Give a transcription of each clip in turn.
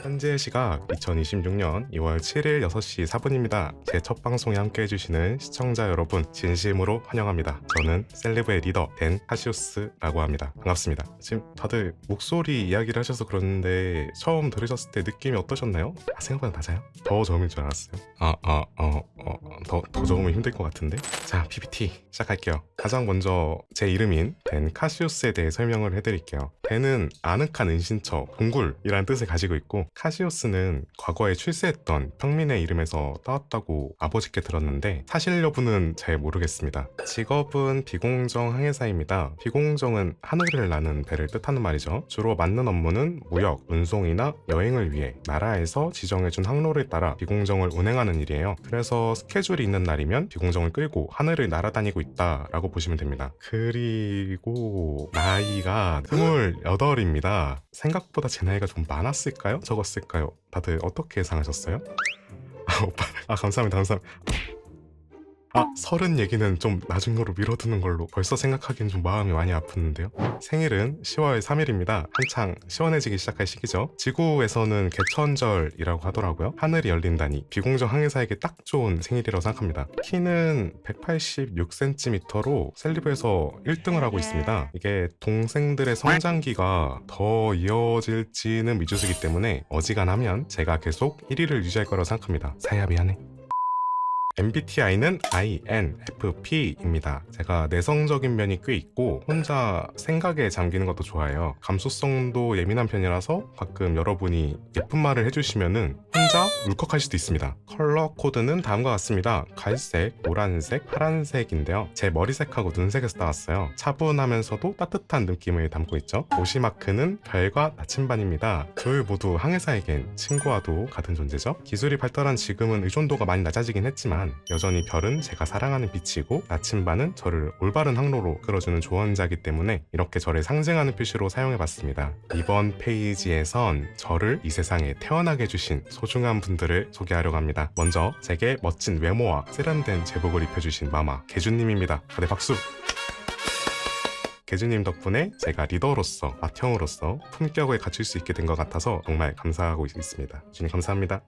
현재 시각 2026년 2월 7일 6시 4분입니다. 제 첫 방송에 함께 해주시는 시청자 여러분 진심으로 환영합니다. 저는 셀레브의 리더 댄 카시오스라고 합니다. 반갑습니다. 지금 다들 목소리 이야기를 하셔서 그러는데 처음 들으셨을 때 느낌이 어떠셨나요? 생각보다 낮아요? 더 저음일 줄 알았어요. 더 저음은 힘들 것 같은데? 자, PPT 시작할게요. 가장 먼저 제 이름인 댄 카시오스에 대해 설명을 해드릴게요. 댄은 아늑한 은신처, 동굴이라는 뜻을 가지고 있고, 카시오스는 과거에 출세했던 평민의 이름에서 따왔다고 아버지께 들었는데 사실 여부는 잘 모르겠습니다. 직업은 비공정 항해사입니다. 비공정은 하늘을 나는 배를 뜻하는 말이죠. 주로 맡는 업무는 무역, 운송이나 여행을 위해 나라에서 지정해준 항로를 따라 비공정을 운행하는 일이에요. 그래서 스케줄이 있는 날이면 비공정을 끌고 하늘을 날아다니고 있다라고 보시면 됩니다. 그리고 나이가 28입니다. 생각보다 제 나이가 좀 많았을까요? 적었을까요? 다들 어떻게 예상하셨어요? 오빠, 감사합니다. 30 얘기는 좀 나중으로 미뤄두는 걸로. 벌써 생각하기엔 좀 마음이 많이 아프는데요. 생일은 10월 3일입니다. 한창 시원해지기 시작할 시기죠. 지구에서는 개천절이라고 하더라고요. 하늘이 열린다니 비공정 항해사에게 딱 좋은 생일이라고 생각합니다. 키는 186cm로 셀리브에서 1등을 하고 있습니다. 이게 동생들의 성장기가 더 이어질지는 미지수이기 때문에 어지간하면 제가 계속 1위를 유지할 거라고 생각합니다. 사야 미안해. MBTI는 INFP입니다. 제가 내성적인 면이 꽤 있고 혼자 생각에 잠기는 것도 좋아해요. 감수성도 예민한 편이라서 가끔 여러분이 예쁜 말을 해주시면은 혼자 울컥할 수도 있습니다. 컬러 코드는 다음과 같습니다. 갈색, 노란색, 파란색인데요. 제 머리색하고 눈색에서 따왔어요. 차분하면서도 따뜻한 느낌을 담고 있죠. 오시마크는 별과 나침반입니다. 둘 모두 항해사에겐 친구와도 같은 존재죠. 기술이 발달한 지금은 의존도가 많이 낮아지긴 했지만 여전히 별은 제가 사랑하는 빛이고 나침반은 저를 올바른 항로로 끌어주는 조언자이기 때문에 이렇게 저를 상징하는 표시로 사용해봤습니다. 이번 페이지에선 저를 이 세상에 태어나게 해주신 소중한 분들을 소개하려고 합니다. 먼저 제게 멋진 외모와 세련된 제복을 입혀주신 마마 개주님입니다. 다들 박수! 개주님 덕분에 제가 리더로서, 맏형으로서 품격을 갖출 수 있게 된 것 같아서 정말 감사하고 있습니다. 주님 감사합니다.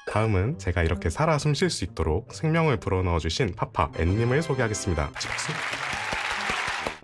다음은 제가 이렇게 살아 숨쉴 수 있도록 생명을 불어넣어주신 파파 앤님을 소개하겠습니다. 박수!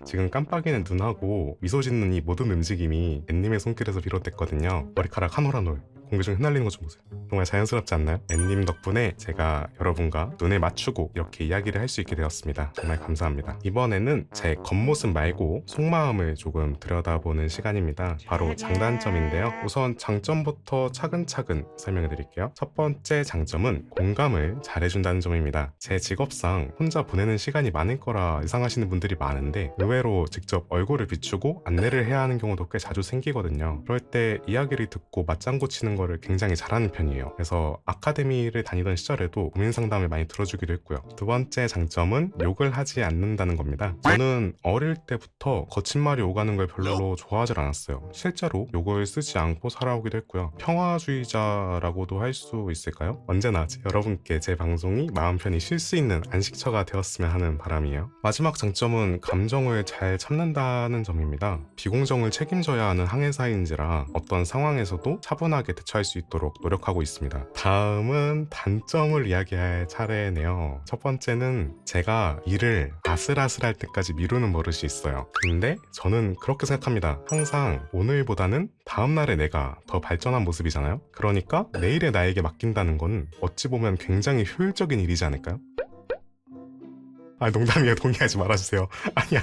지금 깜빡이는 눈하고 미소 짓는 이 모든 움직임이 앤님의 손길에서 비롯됐거든요. 머리카락 한 올 한 올 공기 중에 흩날리는 것 좀 보세요. 정말 자연스럽지 않나요? 앤님 덕분에 제가 여러분과 눈을 맞추고 이렇게 이야기를 할 수 있게 되었습니다. 정말 감사합니다. 이번에는 제 겉모습 말고 속마음을 조금 들여다보는 시간입니다. 바로 장단점인데요. 우선 장점부터 차근차근 설명해 드릴게요. 첫 번째 장점은 공감을 잘해준다는 점입니다. 제 직업상 혼자 보내는 시간이 많을 거라 예상하시는 분들이 많은데 의외로 직접 얼굴을 비추고 안내를 해야 하는 경우도 꽤 자주 생기거든요. 그럴 때 이야기를 듣고 맞장구 치는 거를 굉장히 잘하는 편이에요. 그래서 아카데미를 다니던 시절에도 고민 상담을 많이 들어주기도 했고요. 두 번째 장점은 욕을 하지 않는다는 겁니다. 저는 어릴 때부터 거친 말이 오가는 걸 별로 좋아하지 않았어요. 실제로 욕을 쓰지 않고 살아오기도 했고요. 평화주의자라고도 할 수 있을까요? 언제나 여러분께 제 방송이 마음 편히 쉴 수 있는 안식처가 되었으면 하는 바람이에요. 마지막 장점은 감정을 잘 참는다는 점입니다. 비공정을 책임져야 하는 항해사인지라 어떤 상황에서도 차분하게 대처할 수 있도록 노력하고 있습니다. 다음은 단점을 이야기할 차례네요. 첫 번째는 제가 일을 아슬아슬할 때까지 미루는 버릇이 있어요. 근데 저는 그렇게 생각합니다. 항상 오늘보다는 다음날의 내가 더 발전한 모습이잖아요. 그러니까 내일의 나에게 맡긴다는 건 어찌 보면 굉장히 효율적인 일이지 않을까요? 농담이에요. 동의하지 말아주세요. 아니야.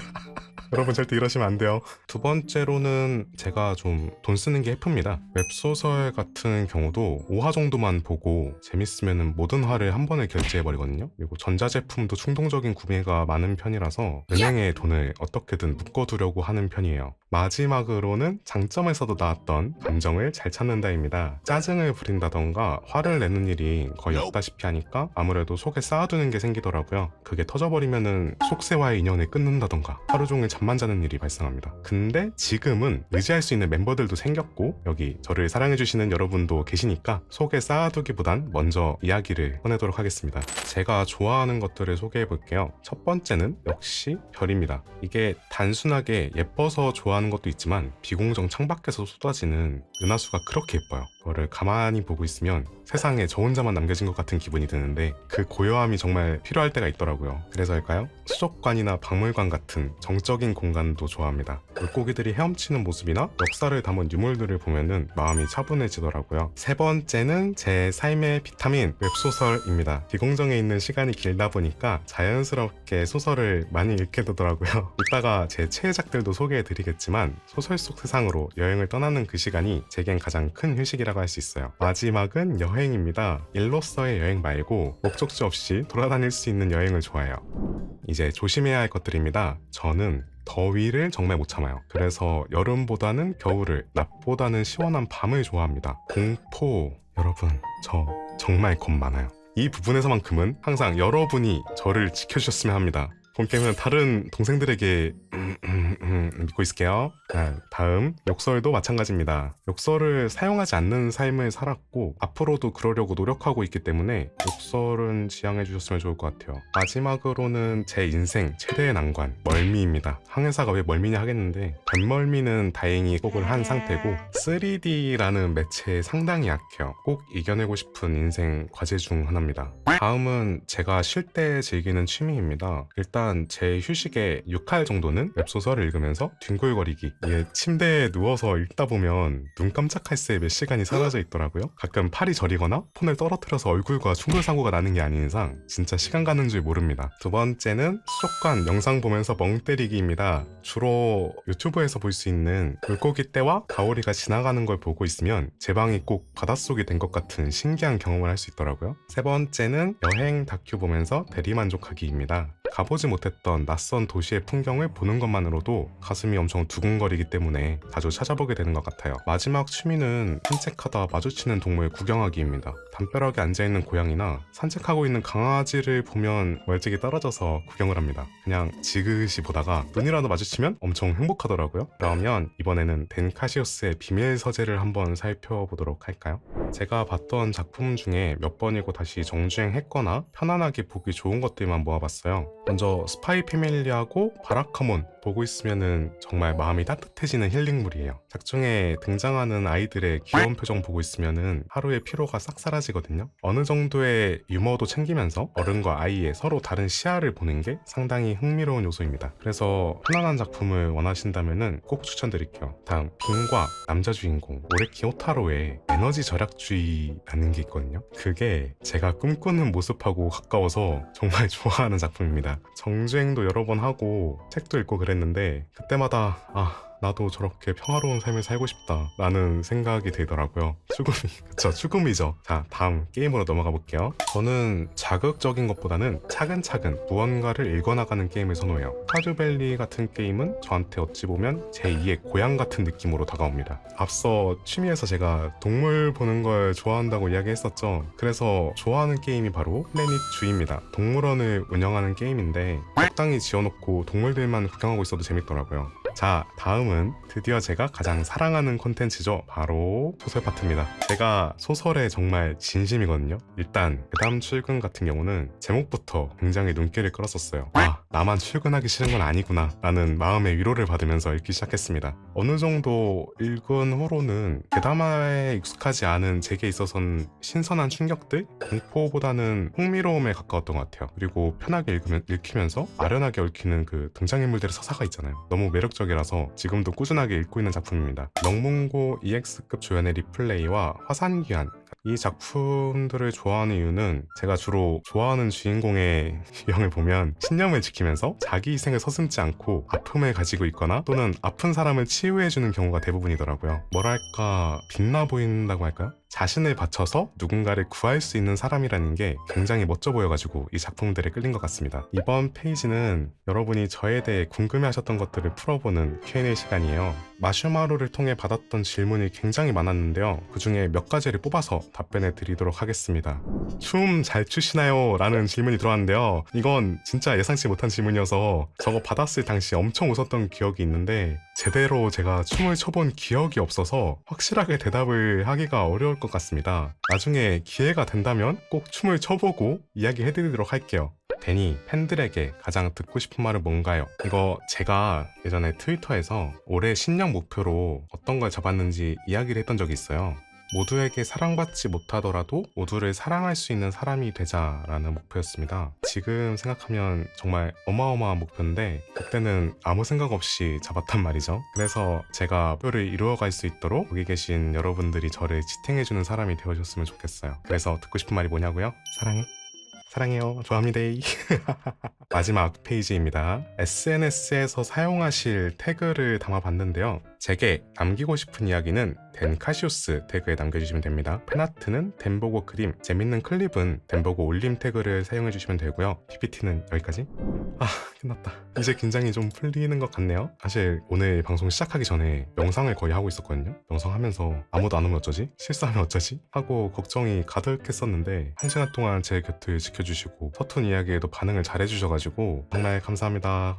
여러분 절대 이러시면 안 돼요. 두 번째로는 제가 좀 돈 쓰는 게 해프입니다. 웹소설 같은 경우도 5화 정도만 보고 재밌으면 모든 화를 한 번에 결제해버리거든요. 그리고 전자제품도 충동적인 구매가 많은 편이라서 은행에 돈을 어떻게든 묶어두려고 하는 편이에요. 마지막으로는 장점에서도 나왔던 감정을 잘 찾는다입니다. 짜증을 부린다던가 화를 내는 일이 거의 없다시피 하니까 아무래도 속에 쌓아두는 게 생기더라고요. 그게 터져버리면은 속세와의 인연을 끊는다던가 하루 종일 잠만 자는 일이 발생합니다. 근데 지금은 의지할 수 있는 멤버들도 생겼고 여기 저를 사랑해주시는 여러분도 계시니까 속에 쌓아두기보단 먼저 이야기를 꺼내도록 하겠습니다. 제가 좋아하는 것들을 소개해볼게요. 첫 번째는 역시 별입니다. 이게 단순하게 예뻐서 좋아하는 것도 있지만 비공정 창밖에서 쏟아지는 은하수가 그렇게 예뻐요. 그거를 가만히 보고 있으면 세상에 저 혼자만 남겨진 것 같은 기분이 드는데 그 고요함이 정말 필요할 때가 있더라고요. 그래서일까요? 수족관이나 박물관 같은 정적인 공간도 좋아합니다. 물고기들이 헤엄치는 모습이나 역사를 담은 유물들을 보면은 마음이 차분해지더라고요. 세 번째는 제 삶의 비타민 웹소설입니다. 비공정에 있는 시간이 길다 보니까 자연스럽게 소설을 많이 읽게 되더라고요. 이따가 제 최애작들도 소개해드리겠지만 소설 속 세상으로 여행을 떠나는 그 시간이 제겐 가장 큰 휴식이라고 할 수 있어요. 마지막은 여행입니다. 일로서의 여행 말고 목적지 없이 돌아다닐 수 있는 여행을 좋아해요. 이제 조심해야 할 것들입니다. 저는 더위를 정말 못 참아요. 그래서 여름보다는 겨울을, 낮보다는 시원한 밤을 좋아합니다. 공포, 여러분 저 정말 겁 많아요. 이 부분에서만큼은 항상 여러분이 저를 지켜주셨으면 합니다. 곰게임은 다른 동생들에게 믿고 있을게요. 다음 욕설도 마찬가지입니다. 욕설을 사용하지 않는 삶을 살았고 앞으로도 그러려고 노력하고 있기 때문에 욕설은 지양해 주셨으면 좋을 것 같아요. 마지막으로는 제 인생 최대의 난관 멀미입니다. 항해사가 왜 멀미냐 하겠는데 뱃멀미는 다행히 극복을 한 상태고 3D라는 매체에 상당히 약해요. 꼭 이겨내고 싶은 인생 과제 중 하나입니다. 다음은 제가 쉴 때 즐기는 취미입니다. 일단 제 휴식의 6할 정도는 웹소설을 읽으면서 뒹굴거리기. 이게 침대에 누워서 읽다 보면 눈 깜짝할 새에 몇 시간이 사라져 있더라고요. 가끔 팔이 저리거나 폰을 떨어뜨려서 얼굴과 충돌사고가 나는 게 아닌 이상 진짜 시간 가는 줄 모릅니다. 두 번째는 수족관 영상 보면서 멍 때리기입니다. 주로 유튜브에서 볼 수 있는 물고기 떼와 가오리가 지나가는 걸 보고 있으면 제 방이 꼭 바닷속이 된 것 같은 신기한 경험을 할 수 있더라고요. 세 번째는 여행 다큐 보면서 대리만족하기입니다. 가보지 못했던 낯선 도시의 풍경을 보는 것만으로도 가슴이 엄청 두근거리기 때문에 자주 찾아보게 되는 것 같아요. 마지막 취미는 산책하다 마주치는 동물 구경하기입니다. 담벼락에 앉아있는 고양이나 산책하고 있는 강아지를 보면 멀찍이 떨어져서 구경을 합니다. 그냥 지그시 보다가 눈이라도 마주치면 엄청 행복하더라고요. 그러면 이번에는 댄 카시오스의 비밀 서재를 한번 살펴보도록 할까요? 제가 봤던 작품 중에 몇 번이고 다시 정주행했거나 편안하게 보기 좋은 것들만 모아봤어요. 먼저 스파이 패밀리하고 바라카몬 보고 있으면은 정말 마음이 따뜻해지는 힐링물이에요. 작중에 등장하는 아이들의 귀여운 표정 보고 있으면은 하루의 피로가 싹 사라지거든요. 어느 정도의 유머도 챙기면서 어른과 아이의 서로 다른 시야를 보는 게 상당히 흥미로운 요소입니다. 그래서 편안한 작품을 원하신다면은 꼭 추천드릴게요. 다음 빙과 남자 주인공 오레키 호타로의 에너지 절약주의라는 게 있거든요. 그게 제가 꿈꾸는 모습하고 가까워서 정말 좋아하는 작품입니다. 정주행도 여러 번 하고 책도 읽고 그랬는데 그때마다 나도 저렇게 평화로운 삶을 살고 싶다 라는 생각이 들더라고요. 추금이죠. 자, 다음 게임으로 넘어가 볼게요. 저는 자극적인 것보다는 차근차근 무언가를 읽어나가는 게임을 선호해요. 스타듀밸리 같은 게임은 저한테 어찌 보면 제2의 고향 같은 느낌으로 다가옵니다. 앞서 취미에서 제가 동물 보는 걸 좋아한다고 이야기했었죠. 그래서 좋아하는 게임이 바로 플래닛 주입니다. 동물원을 운영하는 게임인데 적당히 지어놓고 동물들만 구경하고 있어도 재밌더라고요. 자, 다음은 드디어 제가 가장 사랑하는 콘텐츠죠. 바로 소설 파트입니다. 제가 소설에 정말 진심이거든요. 일단 그 다음 출근 같은 경우는 제목부터 굉장히 눈길을 끌었었어요. 나만 출근하기 싫은 건 아니구나 라는 마음의 위로를 받으면서 읽기 시작했습니다. 어느 정도 읽은 후로는 그다마에 익숙하지 않은 제게 있어서는 신선한 충격들? 공포보다는 흥미로움에 가까웠던 것 같아요. 그리고 편하게 읽히면서 아련하게 얽히는 그 등장인물들의 서사가 있잖아요. 너무 매력적이라서 지금도 꾸준하게 읽고 있는 작품입니다. 명문고 EX급 조연의 리플레이와 화산귀환, 이 작품들을 좋아하는 이유는 제가 주로 좋아하는 주인공의 유형을 보면 신념을 지키면서 자기 희생을 서슴지 않고 아픔을 가지고 있거나 또는 아픈 사람을 치유해주는 경우가 대부분이더라고요. 뭐랄까 빛나 보인다고 할까요? 자신을 바쳐서 누군가를 구할 수 있는 사람이라는 게 굉장히 멋져 보여가지고 이 작품들에 끌린 것 같습니다. 이번 페이지는 여러분이 저에 대해 궁금해하셨던 것들을 풀어보는 Q&A 시간이에요. 마슈마로를 통해 받았던 질문이 굉장히 많았는데요. 그 중에 몇 가지를 뽑아서 답변해 드리도록 하겠습니다. 춤 잘 추시나요? 라는 질문이 들어왔는데요. 이건 진짜 예상치 못한 질문이어서 저거 받았을 당시 엄청 웃었던 기억이 있는데 제대로 제가 춤을 춰본 기억이 없어서 확실하게 대답을 하기가 어려울 것 같습니다. 나중에 기회가 된다면 꼭 춤을 춰보고 이야기해드리도록 할게요. 데니, 팬들에게 가장 듣고 싶은 말은 뭔가요? 이거 제가 예전에 트위터에서 올해 신년 목표로 어떤 걸 잡았는지 이야기를 했던 적이 있어요. 모두에게 사랑받지 못하더라도 모두를 사랑할 수 있는 사람이 되자라는 목표였습니다. 지금 생각하면 정말 어마어마한 목표인데 그때는 아무 생각 없이 잡았단 말이죠. 그래서 제가 목표를 이루어갈 수 있도록 여기 계신 여러분들이 저를 지탱해주는 사람이 되어줬으면 좋겠어요. 그래서 듣고 싶은 말이 뭐냐고요? 사랑해? 사랑해요. 좋아합니다. 마지막 페이지입니다. SNS에서 사용하실 태그를 담아봤는데요. 제게 남기고 싶은 이야기는 덴카시오스 태그에 남겨주시면 됩니다. 팬아트는 덴보고 그림, 재밌는 클립은 덴보고 올림 태그를 사용해주시면 되고요. PPT는 여기까지. 끝났다. 이제 긴장이 좀 풀리는 것 같네요. 사실 오늘 방송 시작하기 전에 명상을 거의 하고 있었거든요. 명상하면서 아무도 안 오면 어쩌지? 실수하면 어쩌지? 하고 걱정이 가득했었는데 1시간 동안 제 곁을 지켜주시고 서툰 이야기에도 반응을 잘해주셔가지고 정말 감사합니다.